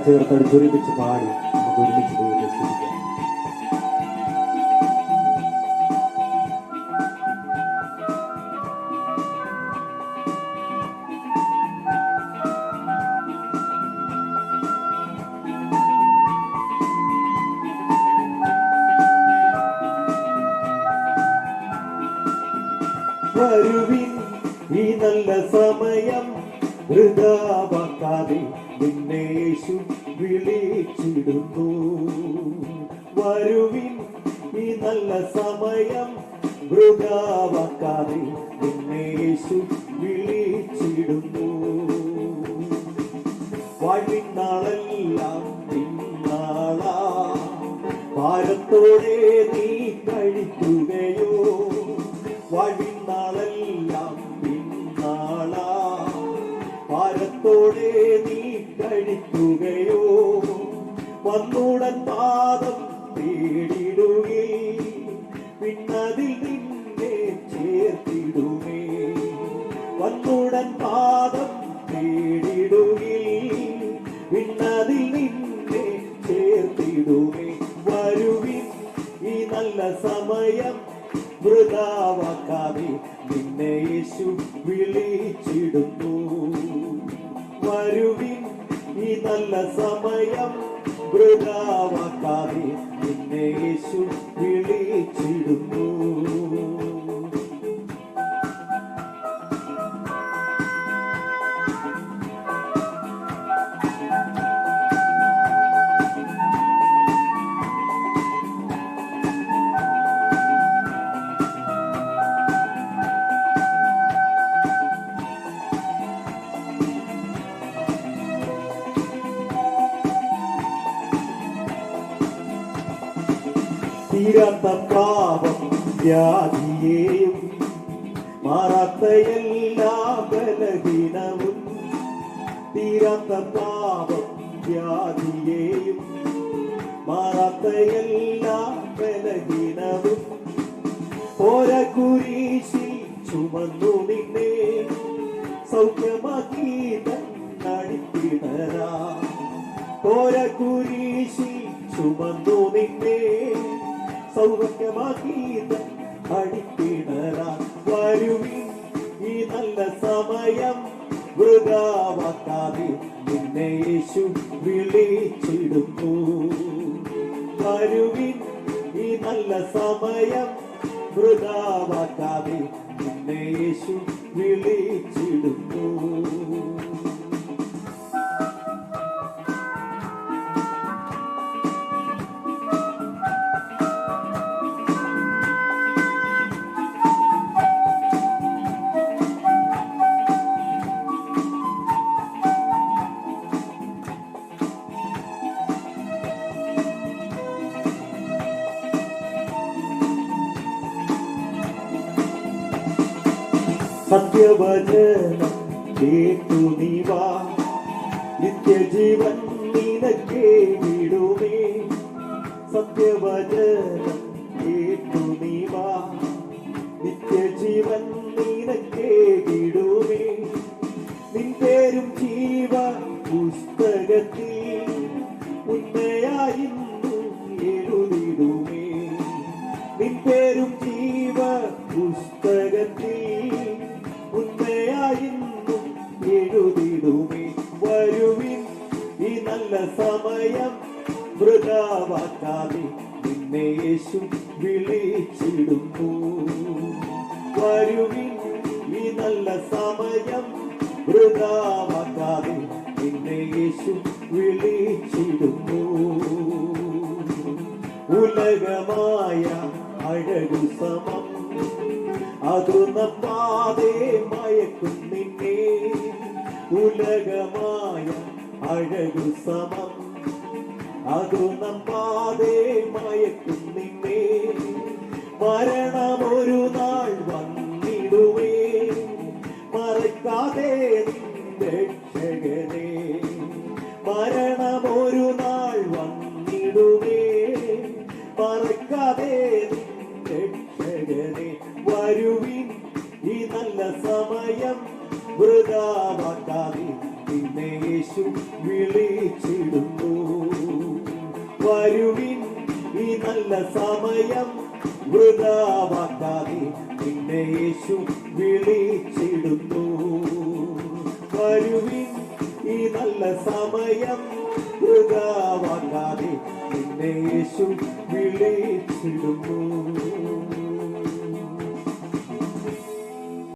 ചേർത്തടിച്ചൊരുമിച്ച് പാടി നമുക്ക് ഒരുമിച്ച് ദൈവത്തെ സ്തുതിക്കാം. വരുവിൻ, ഈ നല്ല സമയം വൃഥാവാക്കാതെ നിന്നെ യേശു വിളിച്ചിടുന്നു. വരുവിൻ, ഈ നല്ല സമയം വൃഥാവാക്കാതെ നിന്നെ യേശു വിളിച്ചിടുന്നു. വാഴ്വിൻ നാളെല്ലാം പിന്നാളാ, ഭാരത്തോടെ നീ കഴിക്കുകയോ? വാഴ്വിൻ നാളെല്ലാം പിന്നാളാ, ഭാരത്തോടെ നീ കഴിക്കുകയോ? വന്നുടൻ പാദം തേടിടുകേ, പിന്നതിൽ നിന്നെ ചേർത്തിടുമേ. വന്നുടൻ പാദം തേടിടുകേ, പിന്നതിൽ നിന്നെ ചേർത്തിടുമേ. വരുവിൻ, ഈ നല്ല സമയം വൃഥാവാക്കാതെ നിന്നെ യേശു വിളിച്ചിടുന്നു. വരുവിൻ, ഈ നല്ല സമയം വൃഥാവാക്കാതെ നിന്നെ യേശു വിളിച്ചിടുന്നു. തീരാത്ത പാപം വ്യാധിയെയും മാറാത്ത എല്ലാ ബലഹീനവും, തീരാത്ത പാപം വ്യാധിയെയും മാറാത്ത എല്ലാ ബലഹീനവും, ഓര കുരിശിൽ ചുമന്നു നിന്നെ സൗഖ്യമാക്കി നടിപ്പിടരാ. ഓര കുരിശിൽ ചുമന്നു നിന്നെ സൗഖ്യമാക്കി അടിപ്പിടരാ. വരുവിൻ, ഈ നല്ല സമയം വൃഥാവാക്കാതെ നിന്നെ യേശു വിളിച്ചിടുന്നു. വരുവിൻ, ഈ നല്ല സമയം വൃഥാവാക്കാതെ നിന്നെ യേശു വിളിച്ചിടുന്നു. സത്യവചനം കേട്ടു നീ വാ, നിത്യജീവൻ നിനക്കേകിടുമേ. സത്യവചനം കേട്ടു നീ വാ, നിത്യജീവൻ നിനക്കേകിടുമേ. നിൻ പേരും ജീവ പുസ്തകത്തിൽ ഉണ്മയായിന്നു എഴുതിടുമേ. നിൻ പേരും ജീവ പുസ്തകത്തിൽ ഉണ്മയായിന്നും എഴുതിടുമേ. വരുവിൻ, ഈ നല്ല സമയം വൃഥാവാക്കാതെ നിന്നെ യേശു വിളിച്ചിടുന്നു. വരുവിൻ, ഈ നല്ല സമയം വൃഥാവാക്കാതെ നിന്നെ യേശു വിളിച്ചിടുന്നു. ഉലകമായ അഴകു സമം അതു നമ്മാതെ മയക്കും നിന്നെ. ഉലകമായ അഴകു സമം അതു നമ്മാതെ മയക്കും നിന്നെ. മരണമൊരു നാൾ വന്നിടുവേ, മറക്കാതെ നിന്റെ രക്ഷകനെ. മരണമൊരു നാൾ വന്നിടുവേ, മറക്കാതെ നിന്റെ രക്ഷകനെ. വരുവിൻ, ഈ നല്ല സമയം വൃഥാവാക്കാതെ നിന്നെ യേശു വിളിച്ചിടുന്നു. വരുവിൻ ഈ നല്ല സമയം വൃഥാവാക്കാതെ നിന്നെ യേശു വിളിച്ചിടുന്നു. വരുവിൻ ഈ നല്ല സമയം വൃഥാവാക്കാതെ നിന്നെ യേശു വിളിച്ചിടുന്നു.